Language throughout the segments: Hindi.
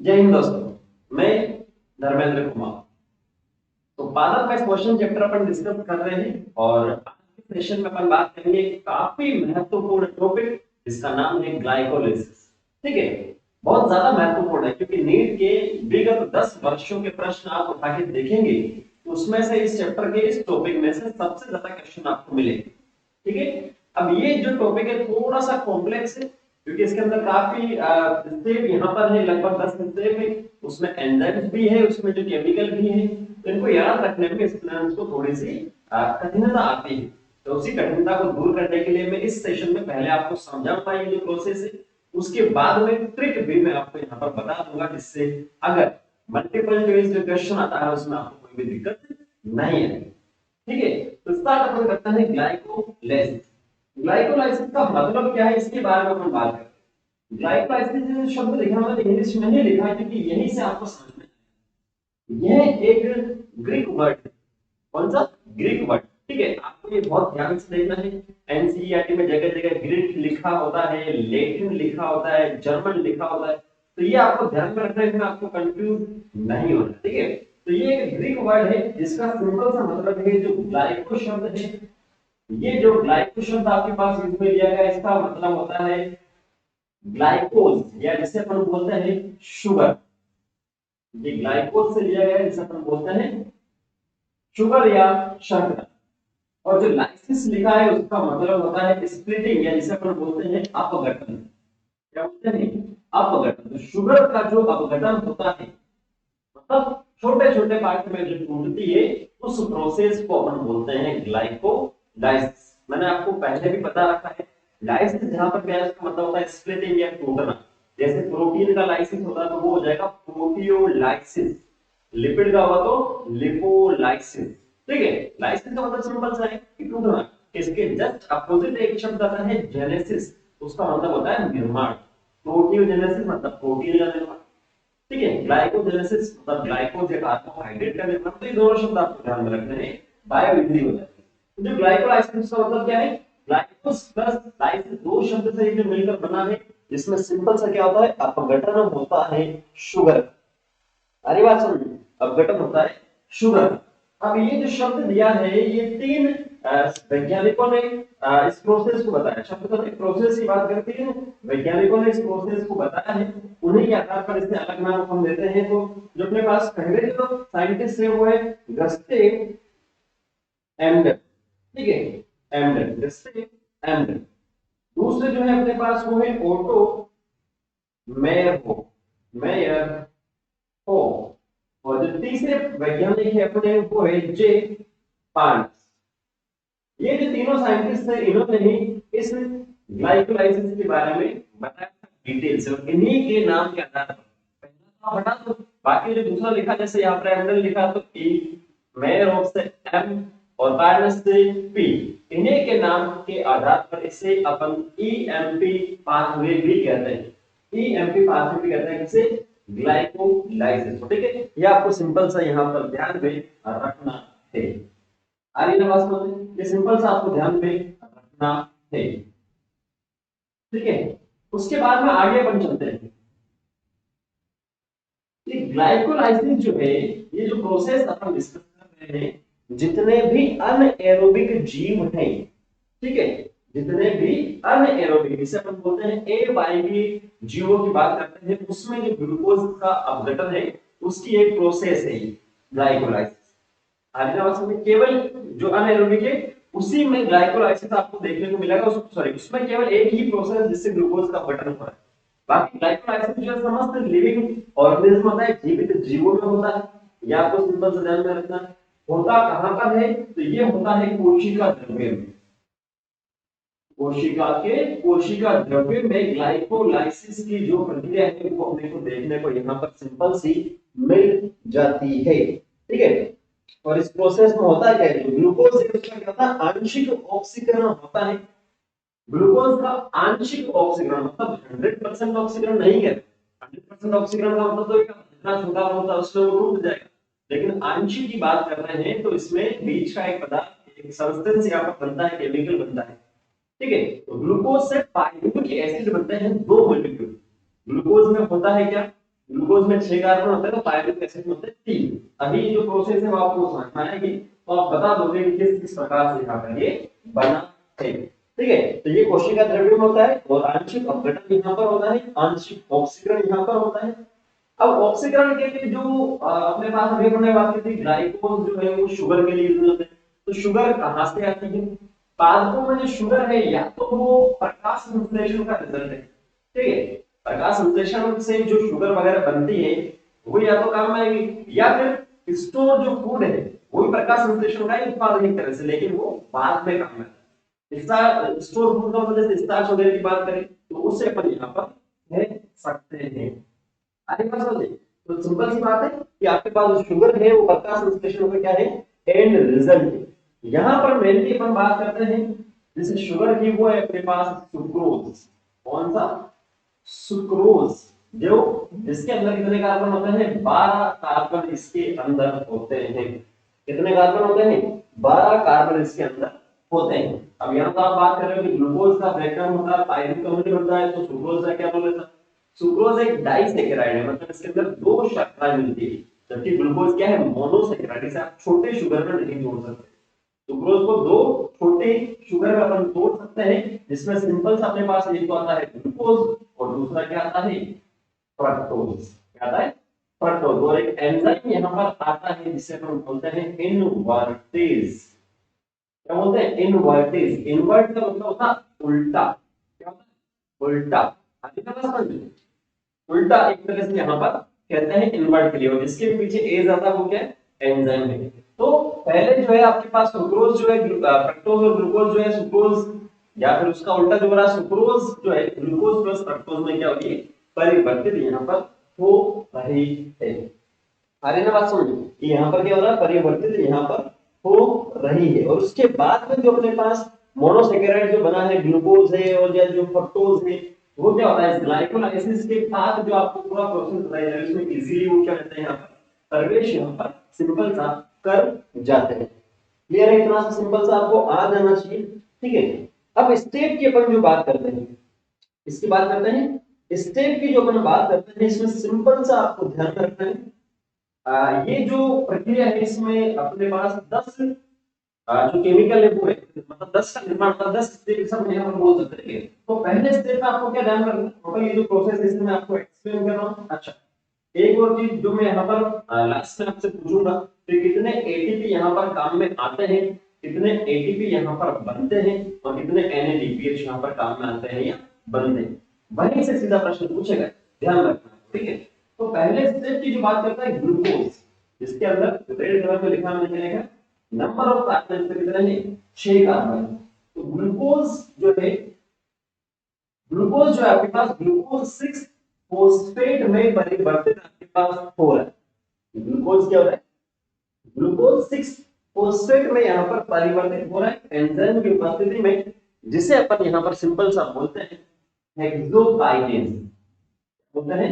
जय हिंद दोस्तों, मैं धर्मेंद्र कुमार। तो पादप का क्वेश्चन चैप्टर अपन डिस्कस कर रहे हैं और आज के सेशन में अपन बात करेंगे एक काफी महत्वपूर्ण टॉपिक जिसका नाम है ग्लाइकोलाइसिस। ठीक है, बहुत ज्यादा महत्वपूर्ण है क्योंकि नीट के विगत 10 वर्षों के प्रश्न आप उठा के देखेंगे तो उसमें से इस चैप्टर के इस टॉपिक में से सबसे ज्यादा क्वेश्चन आपको मिलेंगे। ठीक है, अब ये जो टॉपिक है थोड़ा सा कॉम्प्लेक्स है क्योंकि इसके अंदर काफी स्टेप यहाँ पर है, लगभग 10 स्टेप है। उसमें एंजाइम्स भी है, उसमें जो केमिकल भी है, तो इनको याद रखने में स्टूडेंट्स को थोड़ी सी कठिनता आती है। तो उसी कठिनता को दूर करने के लिए मैं इस सेशन में पहले आपको समझाऊंगा ये जो प्रोसेस है, उसके बाद में ट्रिक भी मैं आपको यहाँ पर बता दूंगा जिससे अगर मल्टीपल चॉइस जो क्वेश्चन आता है उसमें आपको कोई भी दिक्कत नहीं आएगी। ठीक है, तो स्टार्ट अपन करते हैं ग्लाइकोलाइसिस। ग्लाइकोलाइसिस का मतलब क्या है इसके बारे में अपन बात करते हैं। ग्लाइकोलाइसिस शब्द लिखा मैंने इंग्लिश में नहीं लिखा क्योंकि यहीं से आपको समझ में, यह एक ग्रीक वर्ड है। कौन सा? Greek word. ठीक है, आपको ये बहुत ध्यान से देखना है। एनसीईआरटी में जगह जगह ग्रीक लिखा होता है, लैटिन लिखा होता है, जर्मन लिखा होता है, तो ये आपको ध्यान में रखना है, इसमें आपको कंफ्यूज नहीं होना। ठीक है, तो ये एक ग्रीक वर्ड है जिसका सिंपल सा मतलब है जो ग्लाइको शब्द है। ये जो ग्लाइको शब्द आपके पास इसमें लिया गया इसका मतलब होता है ग्लाइकोज या जिसे अपन बोलते हैं शुगर। ये ग्लाइकोज से लिया गया है जिसे अपन बोलते हैं शुगर या शर्करा। और जो लाइसिस लिखा है उसका मतलब होता है स्प्लिटिंग या जिसे अपन बोलते हैं अपघटन। क्या बोलते हैं? अपघटन। तो शुगर का जो अपघटन होता है मतलब छोटे छोटे पार्ट में जो टूटती है उस प्रोसेस को अपन बोलते हैं ग्लाइकोलाइसिस। मैंने आपको पहले भी बता रखा है, लाइसिस जहां पर क्या है उसका मतलब होता है स्प्लिटिंग या टूटना। जैसे प्रोटीन का लाइसिस होता है तो वो हो जाएगा प्रोटियोलाइसिस, लिपिड का हुआ तो लिपोलाइसिस। ठीक है, लाइसिस का मतलब सिंपल सा है कि टूटना। इसके जस्ट अपोजिट एक शब्द आता है जेनेसिस, उसका मतलब होता है निर्माण। प्रोटियोजेनेसिस मतलब प्रोटीन का निर्माण। ठीक है, ग्लाइकोजेनेसिस मतलब ग्लाइकोज या कार्बोहाइड्रेट का निर्माण। तो ये दोनों शब्द आपको ध्यान में रखने हैं, बायो इजी हो जाएगी। तो जो ग्लाइकोलाइसिस का मतलब क्या है? ग्लाइकोस प्लस लाइसिस दो शब्द से जो मिलकर बना है जिसमें सिंपल सा क्या होता है? अपघटन होता है शुगर। अरे बात समझ, अपघटन होता है शुगर। अब ये जो शब्द दिया है ये तीन वैज्ञानिकों ने इस प्रोसेस को बताया। शब्द का एक प्रोसेस की बात करते हैं, वैज्ञानिकों ने इस प्रोसेस को बताया है, उन्हीं के आधार पर इसने अलग नाम हम देते हैं। तो जो अपने पास पहले जो साइंटिस्ट है वो है गस्टे एम्डल। ठीक है, एम्डल, गस्टे एम्डल। दूसरे जो है अपने पास वो है ओटो मेयर हो, मेयर हो। और जो तीसरे वैज्ञानिक है अपने वो है जे पार्न्स। ये जो तीनों साइंटिस्ट थे इन्होंने ही इस ग्लाइकोलाइसिस के बारे में बताया डिटेल से और इन्हीं के नाम के आधार पर पहला तो हटा दो, बाकी जो दूसरा लिखा जैसे यहाँ पर एमडल लिखा तो ई, मेयर ऑफ से एम और पार्न्स से पी, इन्हीं के नाम के आधार पर इसे अपन ईएमपी पाथवे भी कहते हैं। ईएमपी पाथवे भी कहते हैं किसे? ग्लाइकोलाइसिस। ठीक है, ये आपको सिंपल सा यहाँ पर ध्यान में रखना है। आ रही है ना बात समझ में? ये सिंपल सा आपको ध्यान में रखना है। ठीक है, उसके बाद में आगे अपन चलते हैं। ये ग्लाइकोलाइसिस जो है, ये जो प्रोसेस अपन डिस्कस कर रहे हैं, जितने भी अनएरोबिक जीव हैं, ठीक है, जितने भी अनएरोबिक जिसे अपन बोलते हैं एबायोटिक जीवों की बात करते हैं, उसमें जो ग्लूकोज का अपघटन है उसकी एक प्रोसेस है ग्लाइकोलाइसिस। आदिवासी में केवल जो अनएरोबिक है उसी में ग्लाइकोलाइसिस आपको देखने को मिलेगा। सॉरी, उसमें केवल एक ही प्रोसेस जिससे ग्लूकोज का अपघटन हो रहा है। बाकी ग्लाइकोलाइसिस जो है समस्त लिविंग ऑर्गेनिज्म होता है, जीवित जीवों में होता है। ये आपको सिंपल से ध्यान में रखना है। होता कहां पर है? तो ये होता है कोशिका द्रव्य में। कोशिका द्रव्य में ग्लाइकोलाइसिस की जो प्रक्रिया है वो अपने को देखने को यहाँ पर सिंपल सी मिल जाती है। ठीक है, और इस प्रोसेस में होता क्या है? ग्लूकोज से उसका क्या होता है? आंशिक ऑक्सीकरण होता है। ग्लूकोज का आंशिक ऑक्सीकरण मतलब 100% ऑक्सीकरण नहीं है। 100% ऑक्सीकरण का मतलब तो इतना छोटा होता है उसमें वो टूट जाएगा, लेकिन आंशिक की बात कर रहे हैं तो इसमें बीच का एक पदार्थ, एक सब्सटेंस यहाँ पर बनता है, केमिकल बनता है। ठीक है, तो ग्लूकोज से पाइरुविक एसिड बनते हैं दो मॉलिक्यूल। ग्लूकोज में होता है क्या? ग्लूकोज में 6 कार्बन होते हैं तो पायरुविक एसिड में होते हैं 3। अभी जो प्रोसेस है वो आपको समझ में आएगी, तो आप बता दोगे कि किस प्रकार से यहाँ पर ये बना है। ठीक है, तो ये कोशिका द्रव्यम होता है और आंशिक अपघटन यहाँ पर होता है, आंशिक ऑक्सीकरण यहाँ पर होता है। अब ऑक्सीकरण के लिए जो अपने पास अभी अपने बात की थी ग्लाइकोज जो है वो शुगर के लिए यूज होते हैं। तो शुगर कहाँ से आती है? पादपों में जो शुगर है या तो वो प्रकाश संश्लेषण का रिजल्ट है, ठीक है, प्रकाश संश्लेषण से जो शुगर वगैरह बनती है वो या तो काम में आएगी, या फिर स्टोर जो फूड है वो भी प्रकाश संश्लेषण का ही उत्पादन एक तरह से, लेकिन वो बाद में काम में आता है। स्टोर फूड का मतलब जैसे स्टार्च वगैरह की बात करें तो उससे अपन यहाँ पर कह सकते हैं। आगे बात समझे, तो सिंपल सी बात है कि आपके पास जो शुगर है वो प्रकाश संश्लेषण का क्या है, एंड रिजल्ट है। यहाँ पर मेनली अपन बात करते हैं जैसे शुगर की वो है अपने पास सुक्रोज। कौन सा? सुक्रोज, जो जिसके अंदर कितने कार्बन होते हैं? 12 कार्बन इसके अंदर होते हैं। कितने कार्बन होते हैं? 12 कार्बन इसके अंदर होते हैं। अब यहाँ तो आप बात कर रहे हो कि ग्लूकोज का ब्रेकडाउन होता है, पायरुविक अम्ल बनता है, तो सुक्रोज का क्या बोले था? सुक्रोज एक डाइसैकेराइड है, मतलब इसके अंदर दो शर्करा मिलती है, जबकि ग्लूकोज क्या है? मोनोसैकेराइड। इसे आप छोटे शुगर में नहीं जोड़ सकते। सुक्रोज को दो छोटे शुगर में अपन तोड़ सकते हैं, जिसमें सिंपल सा अपने पास एक तो आता है ग्लूकोज और दूसरा क्या आता है? फ्रक्टोज। क्या आता है? फ्रक्टोज। और एक एंजाइम यहाँ पर आता है जिसे हम बोलते हैं इनवर्टेज। क्या बोलते हैं? इनवर्टेज। इनवर्ट का मतलब होता है उल्टा। क्या होता है? उल्टा। आगे का समझ में? उल्टा एक तरह से यहाँ पर कहते हैं इन्वर्ट के लिए, और जिसके पीछे ए ज्यादा हो गया एंजाइम है। तो पहले जो है आपके पास सुक्रोज जो है, फ्रक्टोज और ग्लूकोज जो है, सुक्रोज या फिर उसका उल्टा जो हो रहा है, सुक्रोज जो है ग्लूकोज प्लस फ्रक्टोज में क्या हो रही है? परिवर्तित यहाँ पर हो रही है। आ रही ना बात समझ में? यहाँ पर क्या हो रहा है? परिवर्तित यहाँ पर हो रही है। और उसके बाद में जो अपने पास मोनोसेकेराइड जो बना है, ग्लूकोज है और या जो फ्रक्टोज है, वो क्या होता है? इस ग्लाइकोलाइसिस के साथ जो आपको पूरा प्रोसेस बताया जाए उसमें इजीली वो क्या रहता है? यहाँ पर प्रवेश यहाँ पर सिंपल सा कर जाते हैं। क्लियर है? इतना सा सिंपल सा आपको आ जाना चाहिए। ठीक है, अब स्टेप की अपन जो बात करते हैं, इसकी बात करते हैं, स्टेप की जो अपन बात करते हैं, इसमें सिंपल सा आपको ध्यान रखना है। ये जो प्रक्रिया है इसमें अपने पास 10 जो केमिकल है वो है, मतलब 10 का निर्माण होता है, 10 स्टेप सब यहाँ पर बोल सकते हैं। तो पहले स्टेप में आपको क्या ध्यान रखना है? टोटल ये जो प्रोसेस है इसमें आपको एक्सप्लेन कर रहा हूँ। अच्छा, एक और चीज जो मैं यहाँ पर लास्ट में आपसे पूछूंगा, तो कितने एटीपी यहाँ पर काम में आते हैं, कितने एटीपी यहाँ पर बनते हैं, और कितने एनएडीपीएच यहाँ पर काम में आते हैं या बनते हैं, वहीं से सीधा प्रश्न पूछेगा, ध्यान रखना। ठीक है, तो पहले स्टेप की जो बात करता है ग्लूकोज, जिसके अंदर रेड कलर में लिखा मिलेगा नंबर ऑफ कार्बन कितने हैं? 6 कार्बन। तो ग्लूकोज जो है, ग्लूकोज जो है आपके पास ग्लूकोज 6 फोस्फेट में परिवर्तित आपके पास हो रहा है। ग्लूकोज क्या हो रहा है? ग्लूकोज 6 फोस्फेट में यहाँ पर परिवर्तित हो रहा है एंजाइम की उपस्थिति में, जिसे अपन यहाँ पर सिंपल सा बोलते हैं हेक्सोकाइनेज। बोलते हैं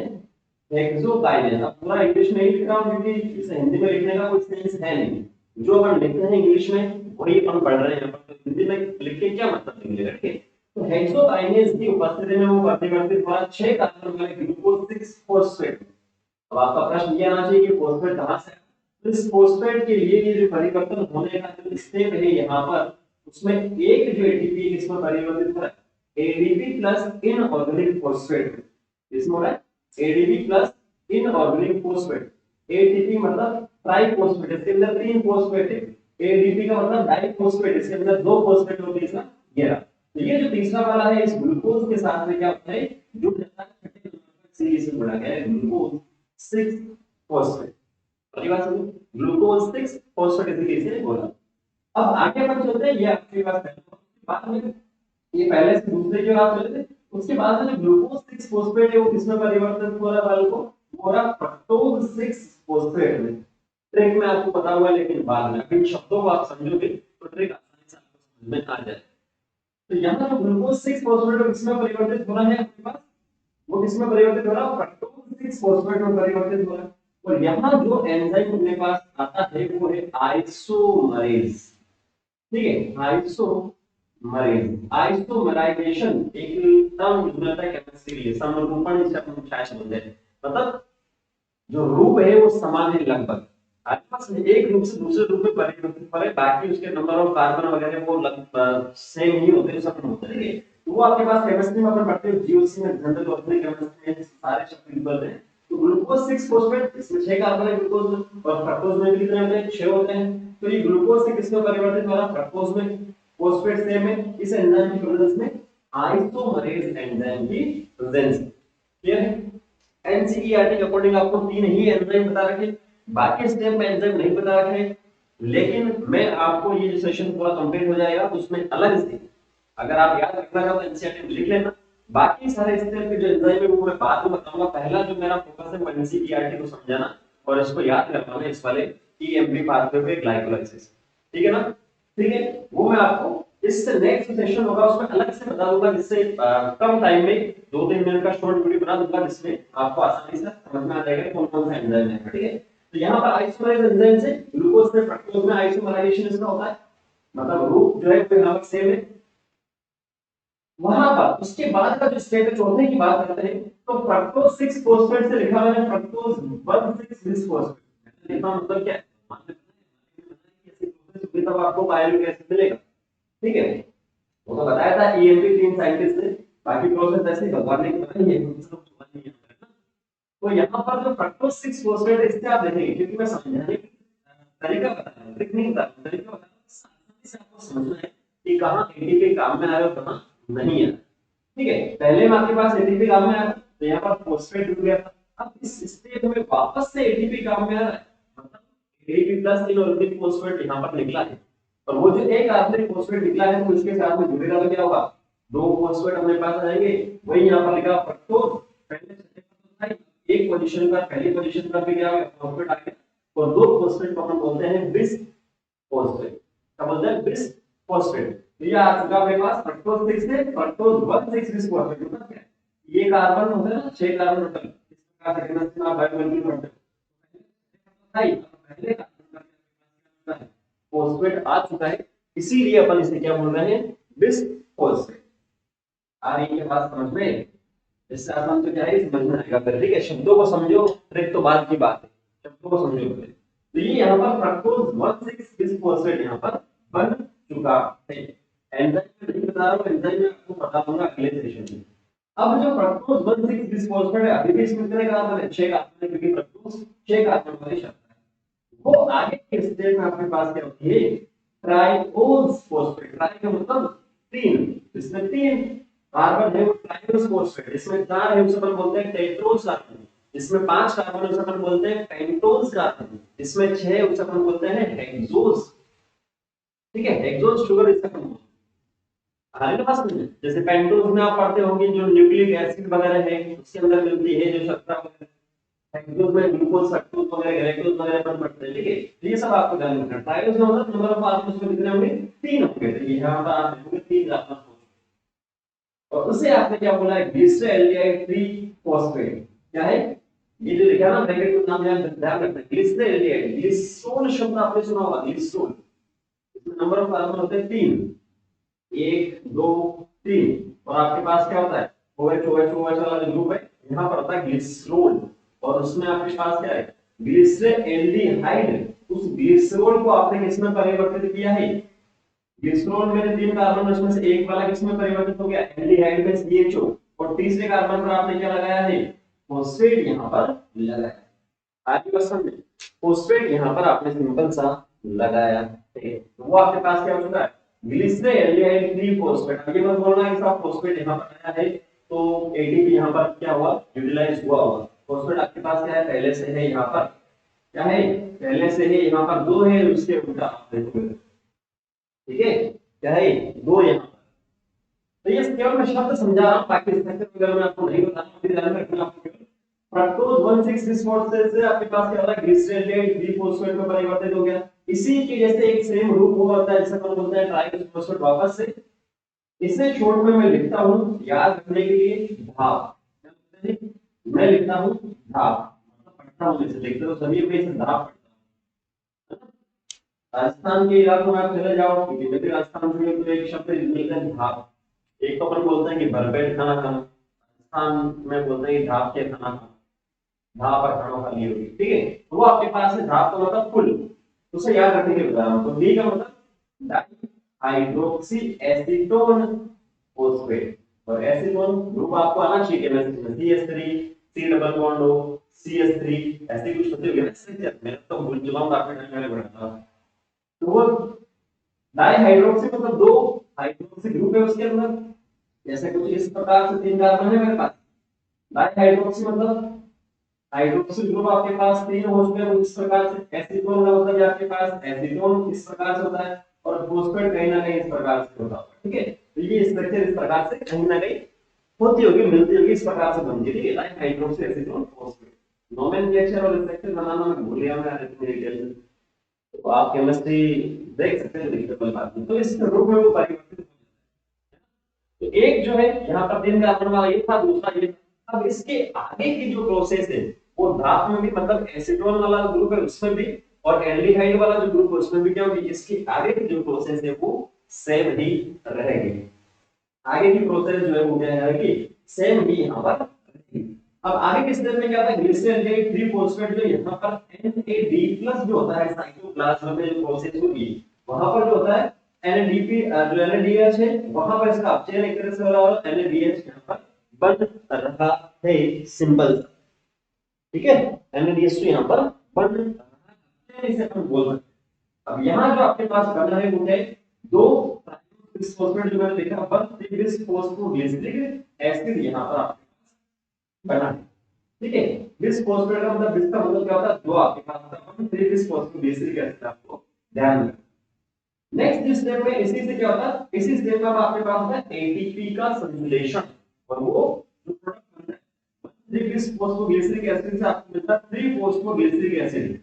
हेक्सोकाइनेज। अब पूरा इंग्लिश में ही लिख रहा हूँ क्योंकि इसे हिंदी में लिखने का कोई सेंस है नहीं। जो अपन लिखते हैं इंग्लिश में वही अपन पढ़ रहे हैं यहाँ पर, हिंदी में लिख के क्या मतलब निकलेगा? ठीक है, तो हेक्सोकाइनेज की उपस्थिति में वो परिवर्तित हुआ 6 कार्बन वाले ग्लूकोज 6 फोस्फेट। अब आपका प्रश्न ये आना चाहिए कि फोस्फेट कहाँ से? तो इस फोस्फेट के लिए ये जो परिवर्तन होने का जो स्टेप है यहाँ पर, उसमें एक जो एटीपी इसमें परिवर्तित हो रहा है एडीपी प्लस इनऑर्गेनिक फोस्फेट। इसमें हो रहा है ADP plus inorganic phosphate. ATP मतलब ट्राइफॉस्फेट, इसके अंदर 3 फोस्फेट है। एडीपी का मतलब डाइफॉस्फेट, इसके अंदर 2 फोस्फेट होते हैं। इसका ये रहा। तो ये जो तीसरा वाला है इस ग्लूकोज के साथ में क्या होता है? जुड़ जाता है, छठे नंबर से इसे बोला गया है ग्लूकोज 6 फोस्फेट। पहली बात समझो, ग्लूकोज 6 फोस्फेट इसे बोला। अब आगे अपन चलते हैं, ये आपके पास बाद में ये पहले से दूसरे की बात चले थे, उसके बाद में जो ग्लूकोज 6 फोस्फेट है वो किसमें परिवर्तित हो रहा है? वालों को हो रहा फ्रक्टोज 6 फोस्फेट में। ट्रिक में आपको पता हुआ, लेकिन बाद में इन शब्दों को आप समझोगे तो ट्रिक आसानी से आपको समझ में आ जाए। तो यहाँ जो ग्लूकोज 6 फोस्फेट किसमें परिवर्तित हो रहा है आपके पास? वो किसमें परिवर्तित हो रहा है? फ्रक्टोज 6 फोस्फेट में परिवर्तित हो रहा है। और यहाँ जो एंजाइम अपने पास आता है वो है आइसोमरेज। ठीक है, आइसोमराइजेशन एक टर्म यूज होता है केमिस्ट्री के लिए, समरूपण जिसे हम शायद बोलते हैं। मतलब जो रूप है वो समान है लगभग, आपस में एक रूप से दूसरे रूप में परिवर्तित करे, बाकी उसके नंबर ऑफ कार्बन वगैरह वो सेम ही होते हैं, सब होते हैं। तो वो आपके पास केमिस्ट्री में अपन पढ़ते हैं, जीओसी में जनरल ऑर्गेनिक केमिस्ट्री में सारे शब्द निकलते हैं। तो ग्लूकोज 6 फॉस्फेट, इसमें 6 कार्बन है ग्लूकोज में, और फ्रक्टोज में भी कितने होते हैं, 6 होते हैं। तो ये ग्लूकोज से किसमें परिवर्तित हो रहा है, फ्रक्टोज में, फॉस्फेट सेम है। इस एंजाइम की प्रेजेंस में आइसोमरेज एंजाइम की प्रेजेंस, क्लियर है। एनसीईआरटी के अकॉर्डिंग आपको 3 ही एंजाइम बता रखे, बाकी स्टेप में एंजाइम नहीं बता रखे। लेकिन मैं आपको ये जो सेशन पूरा कंप्लीट हो जाएगा तो उसमें अलग से, अगर आप याद रखना चाहो तो एनसीईआरटी में लिख लेना। बाकी सारे स्टेप के जो एंजाइम है वो मैं बाद में बताऊंगा। पहला जो मेरा फोकस है वो एनसीईआरटी को समझाना और इसको याद करवाना, इस वाले ईएमपी पाथवे पे ग्लाइकोलाइसिस, ठीक है ना। ठीक है, वो मैं आपको इससे नेक्स्ट सेशन होगा उसमें अलग से बता दूंगा, जिससे कम टाइम में 2-3 मिनट का शॉर्ट वीडियो बना दूंगा, जिसमें आपको आसानी से समझ में आ जाएगा कौन कौन सा एंजाइम है, ठीक है। तो यहाँ पर आइसोमराइज एंजाइम से ग्लूकोज से फ्रक्टोज में आइसोमराइजेशन इसका होता है, मतलब रूप जो है वो यहाँ पर सेम है। वहां पर उसके बाद का जो स्टेप है, चौथे की बात करते हैं, तो फ्रक्टोज 6 फॉस्फेट से लिखा हुआ है फ्रक्टोज 1,6 बिस फॉस्फेट, इसका मतलब क्या है, तब आपको पायरुविक एसिड मिलेगा, ठीक है। वो तो बताया था ईएमपी 3 साइंटिस्ट ने, बाकी प्रोसेस ऐसे भगवान ने बताई है। तो यहाँ पर जो फ्रक्टोज 6 फॉस्फेट है, इससे आप देखेंगे, क्योंकि मैं समझाने की तरीका बता रहा हूँ, ट्रिक नहीं बता रहा हूँ, तरीका बता रहा हूँ, आसानी से आपको समझना है कि कहाँ एटीपी काम में आ रहा है और कहाँ नहीं है, ठीक है। पहले में आपके पास एटीपी काम में आ रहा था, तो यहाँ पर फॉस्फेट जुड़ गया था। अब इस स्टेज में वापस से एटीपी काम में आ रहा है, मतलब एटीपी प्लस 3 ऑर्गेनिक फॉस्फेट यहाँ पर निकला है, और वो जो एक ऑर्गेनिक फॉस्फेट निकला है तो इसके साथ में जुड़ेगा तो क्या होगा, 2 फॉस्फेट अपने पास आएंगे। वही यहाँ पर लिखा फ्रक्टोज, पहले एक पोजीशन पर, पहली पोजीशन पर भी क्या होगा, फॉस्फेट आ गया, और 2 फॉस्फेट को हम बोलते हैं बिस फॉस्फेट, क्या बोलते हैं, बिस फॉस्फेट। तो ये आ चुका अपने पास फ्रक्टोज 6 से फ्रक्टोज 1,6 बिस फॉस्फेट, मतलब क्या है, ये कार्बन होता है ना, 6 कार्बन टोटल, इस प्रकार से केमिस्ट्री में बायोकेमिकल पढ़ते हैं, पहले कार्बन का फॉस्फेट आ चुका है, इसीलिए अपन इसे क्या बोल रहे हैं, बिस फॉस्फेट। आ रही है बात समझ में, इससे आसान तो क्या है, समझ में आएगा फिर, ठीक है। शब्दों को समझो, ट्रिक तो बाद की बात है, शब्दों को समझो पहले। तो ये यहाँ पर फ्रक्टोज 1,6 बिस फॉस्फेट यहाँ पर बन चुका है। एंजाइम में नहीं बता रहा हूँ, एंजाइम में आपको बता दूंगा अगले सेशन में। अब जो फ्रक्टोज 1,6 बिस फॉस्फेट है, अभी भी इसमें कितने कार्बन है, 6 कार्बन है, क्योंकि फ्रक्टोज 6 कार्बन वाली शब्द है। वो आगे के स्टेज में आपके पास क्या होती है, ट्राइओस फॉस्फेट। ट्राई का मतलब 3, इसमें 3 कार्बन है, वो ट्राइओस फॉस्फेट। इसमें 4 है, उसे अपन बोलते हैं टेट्रोस कार्बन। इसमें 5 कार्बन है, उसे अपन बोलते हैं पेंटोस कार्बन। इसमें 6 है, उसे अपन बोलते हैं हेक्सोस, ठीक है, हेक्सोस शुगर इसका अपन बोलते हैं। आगे पास में जैसे पेंटोस में आप पढ़ते होंगे जो न्यूक्लिक एसिड वगैरह है उसके अंदर मिलती है, जो शर्करा हेक्सोस में ग्लूकोज फ्रक्टोज वगैरह ग्लाइकोज वगैरह अपन पढ़ते हैं, ठीक है। तो ये सब आपको ध्यान रखना है। ट्राइओस में मतलब नंबर ऑफ आटम्स में कितने होंगे, 3 होंगे, तो यहाँ पर आप देखोगे 3 आटम्स होंगे। और उसे आपने क्या बोला है, ग्लिसरॉल्डिहाइड 3 फॉस्फेट, क्या है, ये जो लिखा ना ब्रैकेट में नाम ध्यान रखना, ग्लिसरॉल्डिहाइड। ग्लिसरॉल शब्द आपने सुना होगा, ग्लिसरॉल, इसमें नंबर ऑफ कार्बन होते हैं 3, 1 2 3, और आपके पास क्या होता है, OH OH OH वाला जो ग्रुप है यहाँ पर होता है ग्लिसरॉल, और उसमें आपके पास क्या है, ग्लिसरॉल्डिहाइड। उस ग्लिसरॉल को आपने किसमें परिवर्तित किया है, ग्लिसरॉल में 3 कार्बन, उसमें से एक वाला किसमें परिवर्तित हो गया, एल्डिहाइड में CHO, और तीसरे कार्बन पर आपने क्या लगाया है, फॉस्फेट यहाँ पर लगाया। आपकी बात समझ में, फॉस्फेट यहाँ पर आपने सिंपल सा लगाया है, तो वो आपके पास क्या हो चुका है, ग्लिसरॉल्डिहाइड 3 फॉस्फेट। अब ये मत बोलना कि साहब फॉस्फेट यहाँ पर आया है तो एटीपी यहाँ पर क्या हुआ, यूटिलाइज हुआ होगा। फॉस्फेट आपके पास क्या है, पहले से है, यहाँ पर क्या है, पहले से है, यहाँ पर 2 है, उसके उल्टा आप देखोगे, ठीक है, क्या है, 2 यहाँ पर। तो ये केवल मैं शब्द समझा रहा हूँ, बाकी स्ट्रक्चर वगैरह मैं आपको नहीं बता रहा हूँ, ध्यान रखना आपको। केवल फ्रक्टोज 1,6 बिस फॉस्फेट से आपके पास क्या हो रहा है, ग्लिसरॉल्डिहाइड 3 फॉस्फेट में परिवर्तित हो गया। इसी के जैसे एक सेम रूप हुआ होता है, जिसे हम बोलते हैं ट्राइओस फॉस्फेट वापस से। इसे शॉर्ट में मैं लिखता हूँ याद रखने के लिए भाप, मैं लिखता हूँ भाप, मतलब पढ़ता हूँ, जैसे देखते हो सभी में इसे भाप पढ़ता हूँ। राजस्थान के इलाकों में आप चले जाओ, क्योंकि मैं भी राजस्थान से हूं, तो एक शब्द मिलता है भाप। एक तो अपन बोलते हैं कि भरपेट खाना खाना, राजस्थान में बोलते हैं कि भाप के खाना खाना, धाप और कणों खाली होगी, ठीक है। तो वो आपके पास है धाप का मतलब फुल, तो उसे याद रखने के बता रहा हूं। तो डी का मतलब डाई हाइड्रोक्सी एसीटोन फॉस्फेट, और एसीटोन ग्रुप आपको आना चाहिए केमिस्ट्री में, CH3 C डबल बॉन्ड हो, CH3 ऐसे कुछ होते होंगे ना स्ट्रक्चर, मैं तो भूल चुका हूं, काफी टाइम पहले पढ़ा था। तो वो डाई हाइड्रोक्सी मतलब दो हाइड्रोक्सी ग्रुप है उसके अंदर, जैसे कुछ इस प्रकार से तीन कार्बन है मेरे पास। डाई हाइड्रोक्सी मतलब हाइड्रोक्सिल ग्रुप आपके पास तीन हो चुके हैं इस प्रकार से, एसीटोन का मतलब आपके पास एसीटोन इस प्रकार से होता है, और फॉस्फेट कहीं ना कहीं इस प्रकार से होता है, ठीक है। तो ये स्ट्रक्चर इस प्रकार से कहीं ना कहीं होती होगी, मिलती होगी, इस प्रकार से बनती है, ठीक है। Like hydroxy acetone phosphate, nomenclature और स्ट्रक्चर बनाना मैं भूल गया मैं इतनी डिटेल में, तो आप केमिस्ट्री देख सकते हैं, दिक्कत वाली बात नहीं। तो इस रूप में वो परिवर्तित, तो एक जो है यहाँ पर दिन का वाला ये था, दूसरा ये था। अब इसके आगे की जो प्रोसेस है वो धाप में भी, मतलब एसीटोन वाला ग्रुप है उसमें भी, और एल्डिहाइड वाला जो ग्रुप है उसमें भी क्या होगी, इसके आगे की जो प्रोसेस है वो सेम ही रहेगी। आगे की प्रोसेस जो है वो क्या है, सेम ही यहाँ पर रहेगी। अब आगे के स्टेप में क्या होता है, ग्लिसरॉल 3 फॉस्फेट जो यहाँ पर NAD+ जो होता है साइटोप्लाज्म में जो प्रोसेस होगी, वहां पर जो होता है NADP जो NADH है, वहां पर इसका अपचयन एक तरह से हो रहा है, और NADH यहाँ पर बन रहा है, सिंपल, ठीक है। NADH तो यहाँ पर बन रहा है, इसे हम बोल सकते हैं। अब यहाँ जो आपके पास बन रहा है वो है दो फॉस्फेट जो मैंने लिखा, 1 फॉस्फोग्लिसरिक एसिड यहाँ पर आपके पास बना है, ठीक है। बिस फॉस्फेट का मतलब, बिस का मतलब क्या होता है, दो आपके पास होता है, 1 फॉस्फोग्लिसरिक एसिड, आपको ध्यान रखना। नेक्स्ट स्टेप में इसी से क्या होता है, इसी स्टेप में आपके पास होता है एटीपी का संश्लेषण, और वो जो प्रोडक्ट बनता है 3 फॉस्फोग्लिसरिक एसिड से आपको मिलता है 3 फॉस्फोग्लिसरिक एसिड।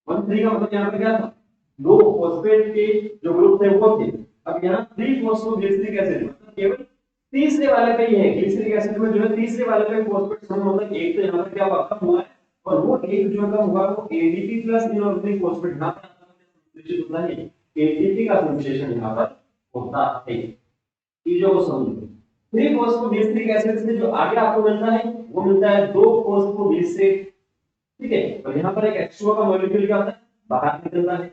1 3 का मतलब यहाँ पे क्या था, दो फॉस्फेट के जो ग्रुप थे वो थे। अब यहाँ 3 फॉस्फोग्लिसरिक एसिड मतलब केवल तीसरे वाले पे ही है, ग्लिसरिक एसिड में जो है तीसरे वाले पे फॉस्फेट सम, मतलब एक तो यहाँ पर क्या हुआ, कम हुआ है, और वो एक जो कम हुआ वो एडीपी प्लस इनऑर्गेनिक फॉस्फेट यहाँ पर संश्लेषित होता है, एटीपी का संश्लेषण यहाँ पर होता है। चीजों को समझो, 3 फॉस्फोग्लिसरिक एसिड से जो आगे आपको मिलता है वो मिलता है 2 फॉस्फोग्लिसरेट, ठीक है। और यहाँ पर एक H2O का मॉलिक्यूल क्या होता है, बाहर निकलता है।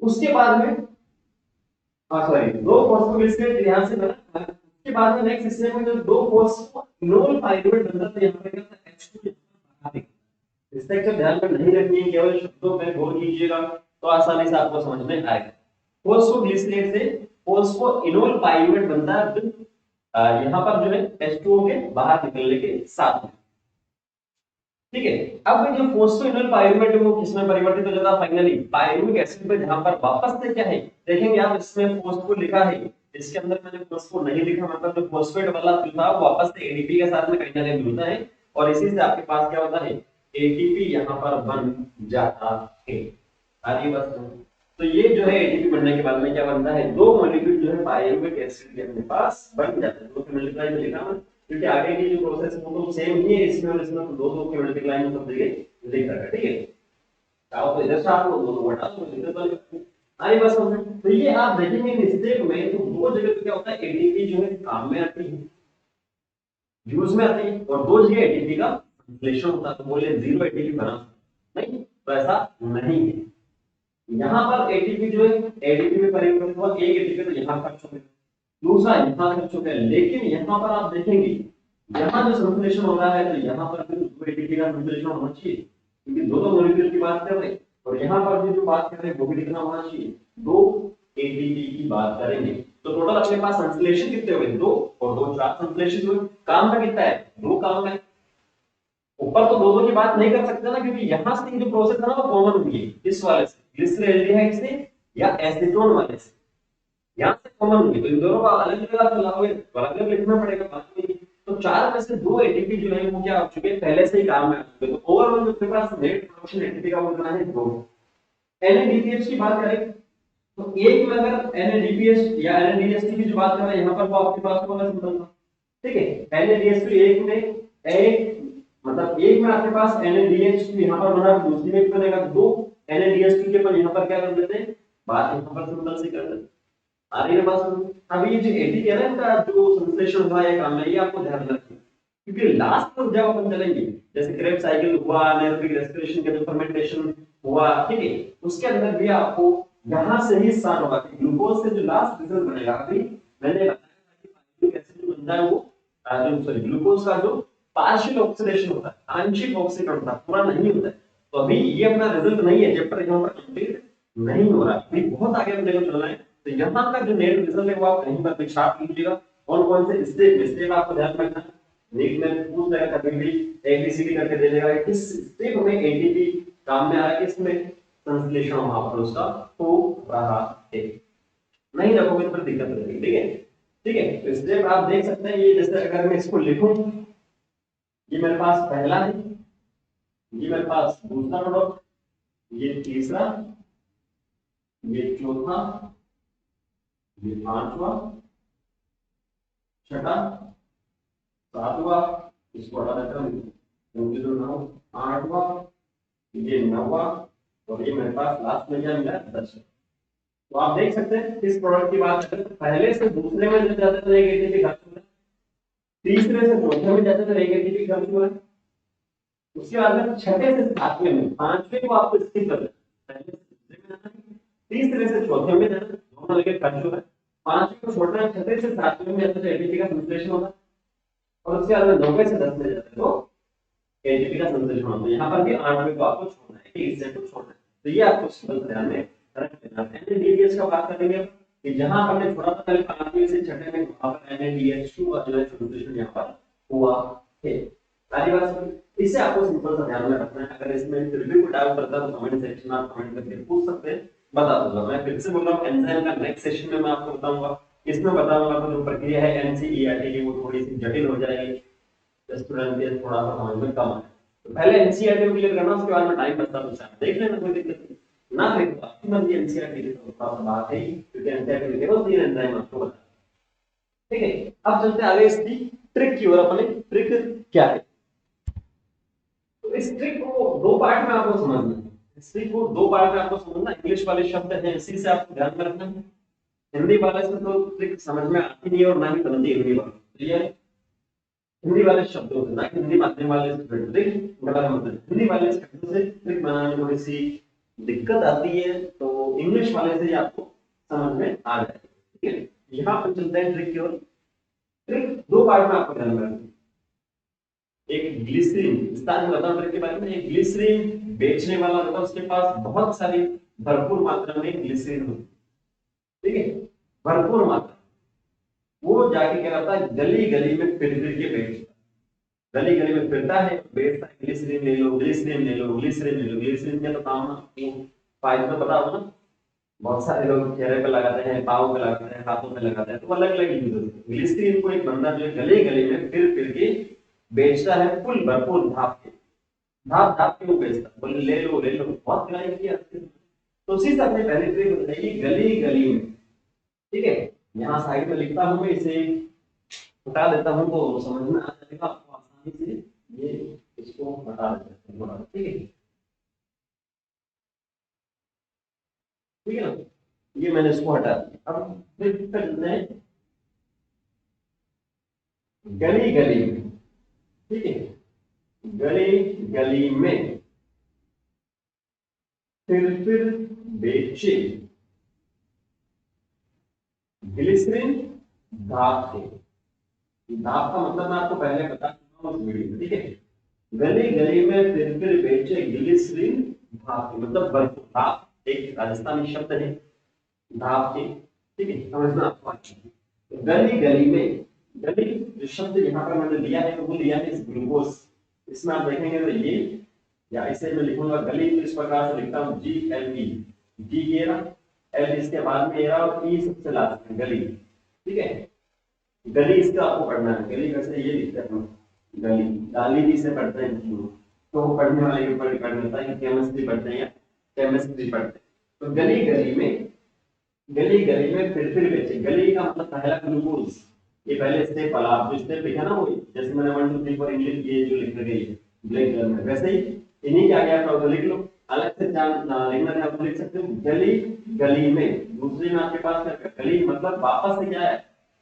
उसके बाद में सॉरी, दो फॉस्फोग्लिसरेट यहाँ से बना, उसके बाद में नेक्स्ट स्टेप में जो दो फॉस्फोइनोल पाइरुवेट बनता है, यहाँ पे क्या होता है H2 बाहर निकलता है। स्ट्रक्चर ध्यान में नहीं रखनी है, केवल शब्दों में बोल लीजिएगा तो आसानी से आपको समझ में आएगा। फॉस्फोग्लिसरेट से फॉस्फोइनोल पाइरुवेट बनता है, यहाँ पर जो है H2O के बाहर निकलने के साथ में, ठीक है। अब जो फॉस्फोइनोल पाइरुवेट है वो किसमें परिवर्तित हो जाता है, फाइनली पाइरुविक एसिड पे, जहां पर वापस से क्या है देखेंगे आप, इसमें फॉस्फो लिखा है, इसके अंदर मैंने फॉस्फो नहीं लिखा, मतलब जो फॉस्फेट वाला जो था वो वापस से एडीपी के साथ में कहीं ना कहीं मिलता है, और इसी से आपके पास क्या होता है, एटीपी यहां पर बन जाता है। आगे बस, तो ये जो है एटीपी बनने के बाद में क्या बनता है, दो मॉलिक्यूल जो है पाइरुविक एसिड के अपने पास बन जाते हैं, तो मल्टीप्लाई में लिखा मैं, क्योंकि आगे की जो प्रोसेस है वो तो सेम ही है इसमें, और इसमें तो दो दो के मल्टीप्लाई में सब जगह लिख रखा है, ठीक है। चाहो तो इधर से आप लोग दो हटा दो, इधर वाले आगे बस समझ। तो ये आप देखेंगे इन स्टेप में, तो दो जगह पे क्या होता है, एटीपी जो है काम में आती है, यूज में आती है, और दो जगह एटीपी का संश्लेषण होता है, तो बोले जीरो एटीपी बना नहीं, तो ऐसा नहीं है। यहाँ पर एटीपी जो है एडीपी में परिवर्तित हुआ, एक एटीपी तो यहाँ खर्च हो गया, दूसरा यहाँ खर्च हो गया, लेकिन यहाँ पर आप देखेंगे यहाँ जो संश्लेषण हो रहा है तो यहाँ पर भी दो एटीपी का संश्लेषण होना चाहिए, क्योंकि दो दो मॉलिक्यूल की बात कर रहे हैं, और यहाँ पर भी जो बात कर रहे हैं वो भी कितना होना चाहिए, दो एटीपी की बात करेंगे। तो टोटल अपने पास संश्लेषण कितने हुए, दो, और दो चार संश्लेषित हुए, काम का कितना है, दो काम है। ऊपर तो दो दो की बात नहीं कर सकते ना, क्योंकि यहाँ से जो प्रोसेस है ना वो कॉमन हुई है, इस वाले से ग्लिसरॉल्डिहाइड से या एसीटोन वाले से, यहाँ से कॉमन हुई, तो इन दोनों का अलग अलग लाओगे तो अलग अलग लिखना पड़ेगा, बात नहीं। तो चार में से दो एटीपी जो है वो क्या हो चुके हैं, पहले से ही काम में आ चुके हैं, तो ओवरऑल जो आपके पास नेट प्रोडक्शन एटीपी का वो कितना है, दो। NADPH की बात करें तो एक में अगर NADPH या NADH की जो बात कर रहे हैं यहाँ पर वो आपके पास होगा सिंपल सा, ठीक है। NADH एक में एक, मतलब एक में आपके पास NADH यहाँ पर बना, दूसरी में बनेगा दो NADH के पर, यहाँ पर क्या कर देते हैं, बात यहाँ पर सिंपल से कर देते हैं। आ रही है बात समझ। अब ये जो एटीपी है ना, इनका जो संश्लेषण हुआ है काम में, ये आपको ध्यान रखना, क्योंकि लास्ट में जब अपन चलेंगे, जैसे क्रेब साइकिल हुआ, anaerobic रेस्पिरेशन के जो फर्मेंटेशन हुआ, ठीक है, उसके अंदर भी आपको यहाँ से ही स्टार्ट होगा कि ग्लूकोज से जो लास्ट रिजल्ट बनेगा, अभी मैंने बताया था कि पाइरुवेट एसिड जो बनता है वो जो सॉरी ग्लूकोज का जो पार्शियल ऑक्सीडेशन होता है, आंशिक ऑक्सीकरण होता है, पूरा नहीं होता है। तो अभी ये अपना रिजल्ट नहीं है, चैप्टर यहाँ पर कंप्लीट नहीं हो रहा, अभी बहुत आगे अपने को चलना है। तो यहाँ का जो नेट रिजल्ट है वो आप कहीं पर भी छाप लीजिएगा। कौन से स्टेप आपको ध्यान रखना है, नीट में पूछ लेगा कभी भी, एबीसीडी करके दे देगा, किस स्टेप में एटीपी काम में आ रहा है, किसमें संश्लेषण वहां पर उसका हो रहा है। नहीं रखोगे तो फिर दिक्कत हो जाएगी, ठीक है। ठीक है, तो स्टेप आप देख सकते हैं, ये जैसे अगर मैं इसको लिखूं, ये मेरे पास पहला है, ये मेरे पास दूसरा प्रोडक्ट, ये तीसरा, ये चौथा, ये पांचवा, छठा, सातवां, इसको हटा देता हूं क्योंकि तो 9, आठवां, ये 9वां, और ये मेरे पास लास्ट में क्या मिला 10। तो आप देख सकते हैं इस प्रोडक्ट की बात करें तो पहले से दूसरे में जब जाते तो एक एटीपी खर्च हुआ है, तीसरे से चौथे में जाते तो एक एटीपी खर्च हुआ है, उसके बाद में छठे से सातवें में, पांचवें को आपको स्किप कर देना, पहले से दूसरे में जाना है, तीसरे से चौथे में जाना, दोनों लेके खर्च हुआ है, पांचवें को छोड़ना है, छठे से सातवें में जाते तो एटीपी का संश्लेषण होगा, और उसके बाद में 9वें से 10 में जाते तो एटीपी का संश्लेषण होता है। यहाँ पर भी 8वें को आपको छोड़ना है, कि इससे को छोड़ना है। तो ये आपको सिंपल ध्यान में रख लेना है। एनएडीएच का बात करेंगे कि जहां हमने छोड़ा था पहले 5वें से 6ठे में, वहां पर एनएडीएच2 का जो है संश्लेषण यहाँ पर हुआ है। सारी बात समझ, इसे आपको सिंपल सा ध्यान में रखना है। अगर इसमें फिर भी कोई डाउट करता है तो कमेंट सेक्शन में आप कमेंट करके पूछ सकते हैं, बता दूंगा। मैं फिर से बोल रहा हूँ, एंजाइम का नेक्स्ट सेशन में मैं आपको बताऊंगा, इसमें बताऊंगा तो जो प्रक्रिया है एनसीईआरटी की वो थोड़ी सी जटिल हो जाएगी, स्टूडेंट के थोड़ा सा समझ में कम है। तो पहले एनसीईआरटी को क्लियर करना, उसके बाद में टाइम बचता तो चाहे देख लेना, कोई दिक्कत नहीं। ना देख तो आपकी मर्जी, एनसीईआरटी की तो बात है ही, क्योंकि एनसीईआरटी में केवल 3 एंजाइम आपको बता, ठीक है। अब चलते हैं आगे इसकी ट्रिक की ओर। अपने ट्रिक क्या है, तो इस ट्रिक को दो पार्ट में आपको समझना है। इस ट्रिक को दो पार्ट में आपको समझना, इंग्लिश वाले शब्द हैं इसी से आपको ध्यान में रखना है, हिंदी वाले से तो ट्रिक समझ में आती नहीं और ना ही बनती हिंदी वाले, क्लियर। हिंदी वाले शब्दों से, ना कि हिंदी माध्यम वाले स्टूडेंट, ट्रिक गलत मतलब, हिंदी वाले शब्दों से ट्रिक बनाने में थोड़ी सी दिक्कत आती है, तो इंग्लिश वाले से ही आपको समझ में आ जाएगी, ठीक है। यहाँ पर चलते हैं ट्रिक की ओर। ट्रिक दो पार्ट में आपको ध्यान में रखना है। एक ग्लिसरीन, विस्तार में बताऊं ट्रिक के बारे में। एक ग्लिसरीन बेचने वाला होता है, उसके पास बहुत सारी भरपूर मात्रा में ग्लिसरीन होती है, ठीक है, भरपूर मात्रा। वो जाके क्या करता है, गली गली में फिर फिर के बेचता, गली गली में फिरता है, बेचता है, ग्लिसरीन ले लो, ग्लिसरीन ले लो, ग्लिसरीन ले लो। ग्लिसरीन का तो काम है, फायदा तो पता होगा ना, बहुत सारे लोग चेहरे पे लगाते हैं, पाँव पे लगाते हैं, हाथों पे लगाते हैं, तो अलग अलग यूज होते हैं। ग्लिसरीन को एक बंदा जो है गली गली में फिर फिर के बेचता है, फुल भरपूर भाप के, भाप भाप के वो बेचता है, बोले ले लो, बहुत गिराई किया। तो उसी से अपने पहले ट्रिक बताइए, गली गली में, ठीक है। यहाँ साइड में लिखता हूं मैं, इसे हटा देता हूं तो समझ में आ जाएगा आपको आसानी से। ये इसको हटा देते हैं थोड़ा, ठीक है, ठीक है ना। ये मैंने इसको हटा दिया। अब फिर चलते हैं गली गली में, ठीक है, गली गली में फिर बेचे ग्लिसरीन भाप के। भाप का मतलब मैं आपको पहले बता चुका हूं उस वीडियो में, ठीक है। गली गली में फिर बेचे ग्लिसरीन भाप के, मतलब भरपूर। भाप एक राजस्थानी शब्द है, भाप के, ठीक है, समझना आपको अच्छा है। तो गली गली में, गली जो शब्द यहाँ पर मैंने लिया है तो वो लिया है इस ग्लूकोज, इसमें आप देखेंगे तो ये, या इसे मैं लिखूंगा गली तो इस प्रकार से लिखता हूँ, जी एल ई, जी ये रहा, एल इसके बाद में ये रहा, और ई सबसे लास्ट में गली, ठीक है। गली इसका आपको पढ़ना है, गली वैसे ये लिखते हैं, गली गाली भी से पढ़ते हैं लोग, तो वो पढ़ने वाले के ऊपर डिपेंड करता है कि केमिस्ट्री पढ़ते हैं या केमिस्ट्री पढ़ते हैं। तो गली गली में, गली गली में फिर बेचे, गली का मतलब पहला ग्लूकोज, ये पहले स्टेप वाला आप जो स्टेप लिखा ना, वो जैसे मैंने 1 2 3 4 इंग्लिश ये जो लिख गई है ब्लैक कलर में, वैसे ही इन्हीं के आगे आप तो लिख लो, अलग से लिखना है आप लिख सकते हो, गली गली में। दूसरी में आपके पास क्या, गली मतलब वापस से क्या है,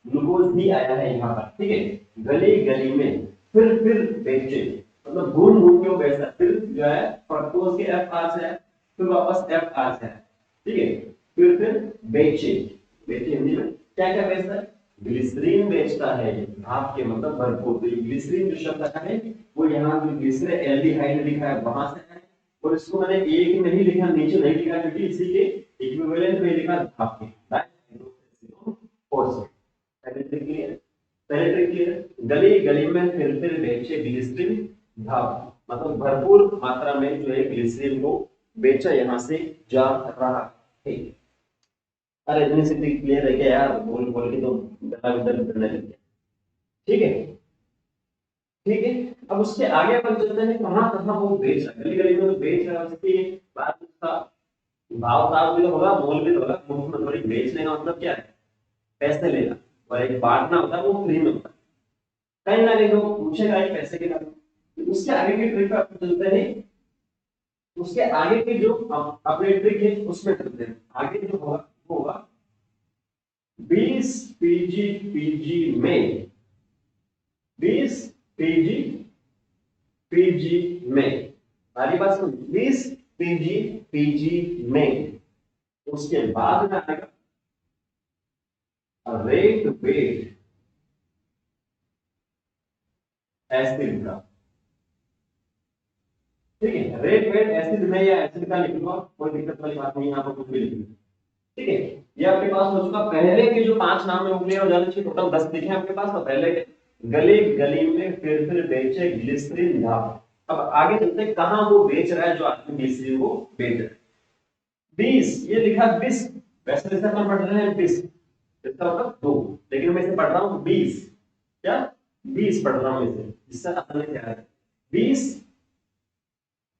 ग्लूकोज ही आया है यहाँ पर, ठीक है। गली गली में फिर बेचे, मतलब घूम घूम के वो बेचता है, फिर जो है फ्रक्टोज के एफ आर से है, फिर वापस एफ आर से है, ठीक है, फिर बेचे, बेचे हिंदी में क्या क्या बेचता है, ग्लिसरीन बेचता है, भाप के मतलब भरपूर। तो ये ग्लिसरीन जो शब्द आता है वो यहाँ जो ग्लिसरीन एल्डिहाइड लिखा है वहां से है, और इसको मैंने एक नहीं लिखा, नीचे नहीं लिखा, क्योंकि इसी के इक्विवेलेंट में लिखा भाप के, पहले ट्रिक क्लियर, पहले ट्रिक क्लियर। गली गली में फिर बेचे ग्लिसरीन भाप, मतलब भरपूर मात्रा में जो है ग्लिसरीन को बेचा यहाँ से जा रहा है। अरे इतनी सी ट्रिक क्लियर है क्या यार, बोल बोल के तो गला इधर करने लग गया। ठीक है, ठीक है। अब उसके आगे अपन चलते हैं, कहाँ कहाँ वो बेच रहा है, गली गली में तो बेच रहा है, उसकी बात उसका भाव ताव भी तो होगा, मोल भी तो होगा, मुफ्त में थोड़ी बेचने का मतलब क्या है, पैसे लेना, और एक बांटना होता है वो फ्री में होता है, कहीं ना कहीं लोग पूछेगा ही पैसे के बारे में। तो उसके आगे की ट्रिक पे अपन चलते हैं, उसके आगे की जो अपने ट्रिक है उसमें चलते हैं। आगे जो होगा वो होगा 20 पीजी पीजी में, 20 पीजी पीजी में, सारी बात सुन, 20 पीजी पीजी में, उसके बाद में आएगा रेट वेट एसिड का, ठीक है, रेट वेट एसिड में या एसिड का लिख लो, कोई दिक्कत वाली बात नहीं, यहाँ पर कुछ भी लिख लो, ठीक है। ये आपके पास हो चुका, पहले के जो 5 नाम है वो क्लियर हो जाने चाहिए, टोटल 10 दिखे आपके पास, और पहले के गली गली में फिर बेचे ग्लिसरीन भाप। अब आगे चलते हैं, कहां वो बेच रहा है जो आदमी ग्लिसरीन को बेच रहा है। 20 ये लिखा 20, वैसे जैसे अपन पढ़ रहे हैं 20, इसका मतलब 2, लेकिन मैं इसे पढ़ रहा हूं 20, क्या 20 पढ़ रहा हूं इसे, इससे आसानी से आ रहा है 20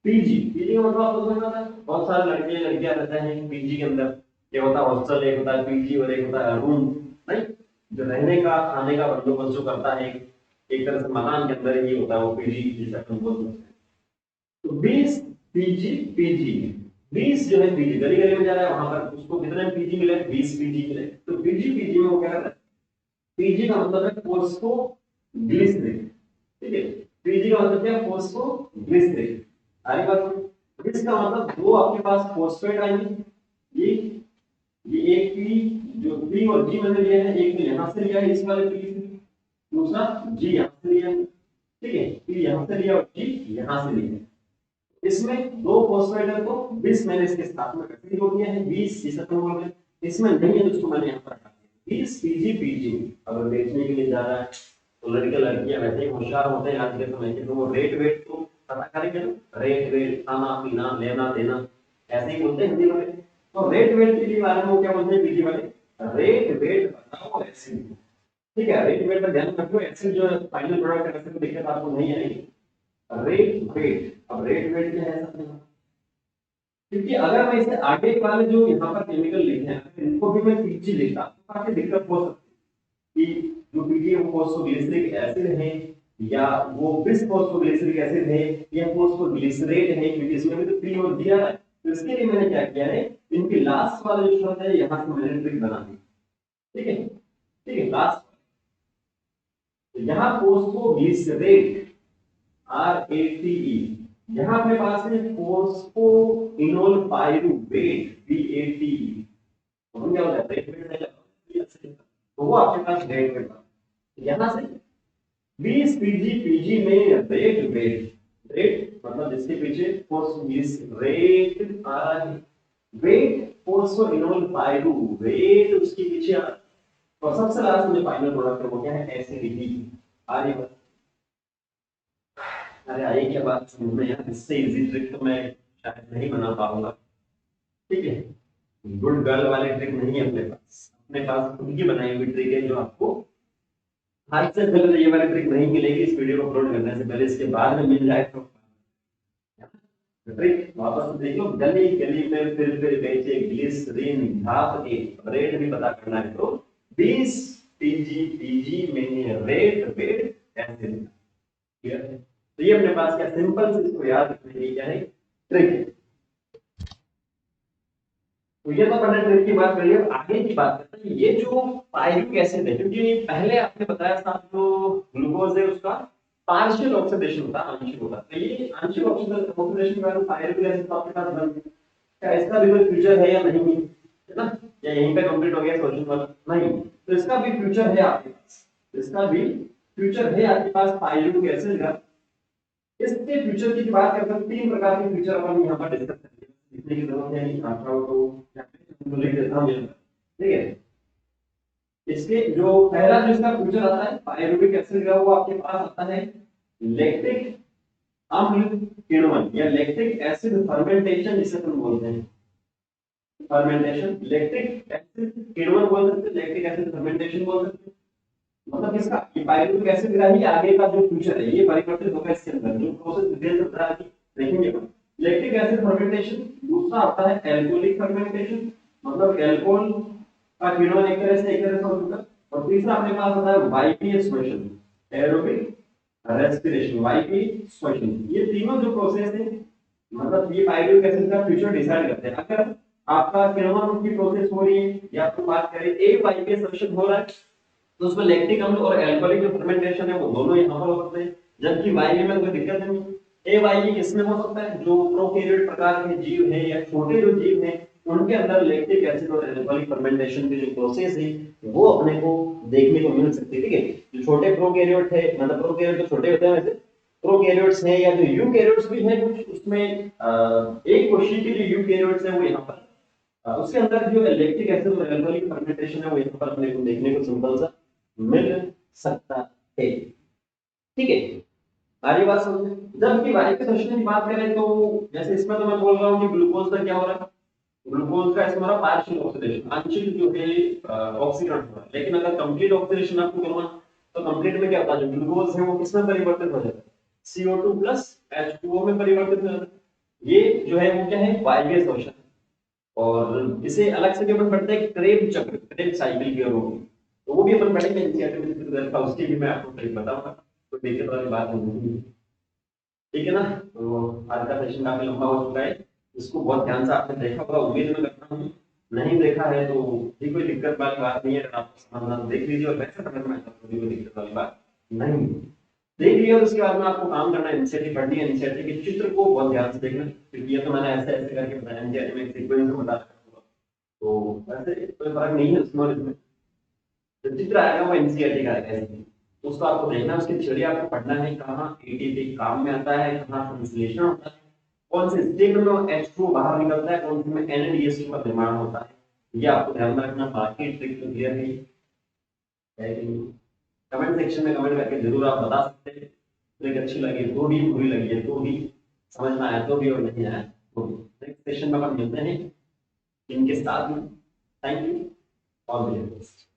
पीजी, पीजी का मतलब आपको समझ आता है, बहुत सारे लड़के लड़कियां रहते हैं पीजी के अंदर, ये होता है हॉस्टल, एक होता है पीजी और एक होता है रूम, नहीं, जो रहने का खाने का बंदोबस्त जो करता है एक तरह से मकान के अंदर ही होता है वो पीजी, जिसे अपन बोलते हैं। तो 20 पीजी पीजी, 20 जो है पीजी गली गली में जा रहा है, वहां पर उसको कितने पीजी मिले, 20 पीजी मिले, तो पीजी पीजी में वो क्या करता है, पीजी का मतलब है फोस्फो ग्लिसरीन, ठीक है, पीजी का मतलब क्या है, फोस्फो ग्लिसरीन, आगे बात, इसका मतलब दो आपके पास फॉस्फेट आएंगे, ये एक पी, जो पी और जी मैंने लिया है, एक तो यहां से लिया है इस वाले पी से, दूसरा जी यहां से लिया है, ठीक है, पी यहां से लिया और जी यहां से लिया है, इसमें दो फॉस्फेट है तो 20 मैंने इसके साथ में रख दिया है, 20 इसे तो बोल रहे हैं, इसमें नहीं है तो उसको मैंने यहां पर रखा दिया 20 पीजी पीजी। अगर बेचने के लिए जा रहा है तो लड़के लड़कियां वैसे ही होशियार होते हैं आज के समय के, तो वो रेट वेट तो पता करेंगे ना, रेट वेट खाना पीना लेना देना ऐसे ही बोलते हैं हिंदी में, तो रेट वेट के लिए बारे में वो क्या बोलते हैं पीजी वाले, रेट वेट बताओ एसिड, ठीक है, रेट वेट पर ध्यान रखो, एसिड जो फाइनल प्रोडक्ट है, ऐसे तो दिक्कत आपको नहीं आएगी। रेट वेट, अब रेट वेट क्या है समझना, क्योंकि अगर मैं इसे आगे वाले जो यहाँ पर केमिकल लिखे हैं इनको भी मैं पीजी लिखता तो काफी दिक्कत हो सकती है, कि जो पीजी वो फॉस्फोग्लिसरिक एसिड है, या वो बिस फॉस्फोग्लिसरिक एसिड है, या फॉस्फोग्लिसरेट है, क्योंकि इसमें भी तो पी और दिया है, तो इसके लिए मैंने क्या किया है, इनकी लास्ट वाला जो शब्द है यहाँ से मैंने ट्रिक बना दी, ठीक है, ठीक है, लास्ट यहाँ फॉस्फोग्लिसरेट RATE, यहाँ अपने पास है फोस्फोइनोल पाइरुवेट BATE, तो क्या होता है तो वो आपके पास रेट में था, यहाँ से 20 पीजी पीजी में रेट वेट, रेट मतलब जिसके पीछे फोस्फोग्लिस रेट आ रहा है, वेट फोस्फोइनोल पाइरुवेट उसके पीछे आ रहा है, और सबसे लास्ट में फाइनल प्रोडक्ट है वो क्या है, एसिडिटी आ रही है। अरे आई क्या बात समझ में यार, इससे इजी ट्रिक तो मैं शायद नहीं बना पाऊंगा, ठीक है, गुड गर्ल वाले ट्रिक नहीं है अपने पास, अपने पास खुद की बनाई हुई ट्रिक है जो आपको आज से पहले ये वाली ट्रिक नहीं मिलेगी, इस वीडियो को अपलोड करने से पहले, इसके बाद में मिल जाए तो ट्रिक वापस देख लो, गली गली में फिर बेचे ग्लिसरीन भाप के, रेट भी पता करना है तो 20 पीजी पीजी में रेट वेट ऐसे लिखना, क्लियर है, तो ये अपने पास क्या सिंपल से इसको याद रखने की क्या है ट्रिक है। तो ये तो मैंने ट्रिक की बात करी, अब आगे की बात करते हैं, ये जो पायरिक एसिड है, क्योंकि पहले आपने बताया था जो ग्लूकोज है उसका पार्शियल ऑक्सीडेशन होता है, आंशिक होता है। तो ये आंशिक ऑक्सीडेशन के बाद पायरुवेट एसिड तो आपके पास बन गया। क्या इसका भी कोई फ्यूचर है या नहीं है ना, या यहीं पे कंप्लीट हो गया क्वेश्चन वाला नहीं, तो इसका भी फ्यूचर है आपके पास, इसका भी फ्यूचर है आपके पास पायरुवेट एसिड का। इसके फ्यूचर की बात करते हैं, तीन प्रकार के फ्यूचर अपन यहाँ पर डिस्कस करेंगे, लिखने की जरूरत है नहीं, आप चाहो तो लिख देता हूँ, ठीक है। इसके जो पहला जो इसका फ्यूचर आता है पायरुवेट एसिड का, वो आपके पास आता है लैक्टिक अम्ल किण्वन या लैक्टिक एसिड फर्मेंटेशन, जिसे हम बोलते हैं फर्मेंटेशन। लैक्टिक एसिड किण्वन बोल सकते हैं, लैक्टिक एसिड फर्मेंटेशन बोल सकते हैं। मतलब इसका ये पायरुवेट एसिड का ही आगे का जो फ्यूचर है ये परिवर्तित होगा इसके अंदर, जो प्रोसेस डिटेल बता रहा है देखेंगे अपन। लैक्टिक एसिड फर्मेंटेशन, दूसरा आता है एल्कोहलिक फर्मेंटेशन, मतलब अल्कोहल का किण्वन एक तरह से हो चुका। और तीसरा अपने पास होता है YPS question, aerobic respiration, YP question. ये तीनों जो प्रोसेस है, मतलब ये पायरुवेट एसिड का फ्यूचर डिसाइड करते हैं। अगर आपका किण्वन की प्रोसेस हो रही है या तो बात करें एक वाईपीएस क्वेश्चन हो रहा है, तो उसमें लैक्टिक अम्ल और अल्कोहलिक जो फर्मेंटेशन है वो दोनों यहाँ पर हो सकते हैं, जबकि वाईपी में कोई दिक्कत नहीं। ए वाईपी किसमें हो सकता है, जो प्रोकैरियोट प्रकार के जीव है या छोटे जो जीव हैं उनके अंदर लैक्टिक एसिड और अल्कोहलिक फर्मेंटेशन की जो प्रोसेस है वो अपने को देखने को मिल सकती है, ठीक है। जो छोटे प्रोकैरियोट है, मतलब प्रोकैरियोट तो छोटे होते हैं वैसे, प्रोकैरियोट्स हैं या जो यूकैरियोट्स भी हैं कुछ, उसमें एक कोशिका के जो यूकैरियोट्स है वो यहाँ पर उसके अंदर जो लैक्टिक एसिड और अल्कोहलिक फर्मेंटेशन है वो यहाँ पर अपने को देखने को सिंपल सा मिल सकता है, ठीक है। आगे बात समझे। जबकि वायु संश्लेषण की बात करें तो जैसे इसमें तो मैं बोल रहा हूँ कि ग्लूकोज का क्या हो रहा है, ग्लूकोज का इसमें हो रहा है पार्शियल ऑक्सीडेशन, आंशिक जो है ऑक्सीकरण हो रहा है। लेकिन अगर कंप्लीट ऑक्सीडेशन आपको करना तो कंप्लीट में क्या होता है, जो ग्लूकोज है वो किसमें परिवर्तित हो जाता है, CO2 प्लस H2O में परिवर्तित हो जाता है। ये जो है वो क्या है, वायवीय शोषण। और इसे अलग से भी अपन पढ़ते हैं क्रेब चक्र, क्रेब साइकिल के रूप में, तो वो भी अपन पढ़ेंगे एनसीईआरटी में, उसकी भी मैं आपको कहीं बताऊंगा, तो देखिए वाली बात नहीं है, ठीक है ना। तो आज का सेशन काफी लंबा हो चुका है, इसको बहुत ध्यान से आपने देखा होगा, उम्मीद में करता हूँ। नहीं देखा है तो भी कोई दिक्कत वाली बात नहीं है, अगर आपको समझना तो देख लीजिए, और वैसे समझ में आता तो कोई दिक्कत वाली बात नहीं है। देख लिया और उसके बाद में आपको काम करना है, एनसीईआरटी पढ़नी है, एनसीईआरटी के चित्र को बहुत ध्यान से देखना, क्योंकि ये तो मैंने ऐसे ऐसे करके बताया, एनसीईआरटी में एक सीक्वेंस में बता रखा है, तो वैसे कोई फर्क नहीं है उसमें और इसमें। जो चित्र आएगा वो एनसीईआरटी का आएगा इसमें, तो उसको आपको देखना है, उसकी थ्योरी आपको पढ़ना है, कहाँ एटीपी काम में आता है, कहाँ संश्लेषण होता है, कौन से स्टेप में H2O बाहर निकलता है, कौन से में NADH2 का निर्माण होता है, ये आपको ध्यान में रखना। बाकी ट्रिक तो क्लियर है कि नहीं, कमेंट सेक्शन में कमेंट करके जरूर आप बता सकते हैं। ट्रिक अच्छी लगी तो भी, बुरी लगी है तो भी, समझ में आया तो भी, और नहीं आया तो भी। नेक्स्ट सेशन में अपन मिलते हैं इनके साथ में। Thank you, all the best.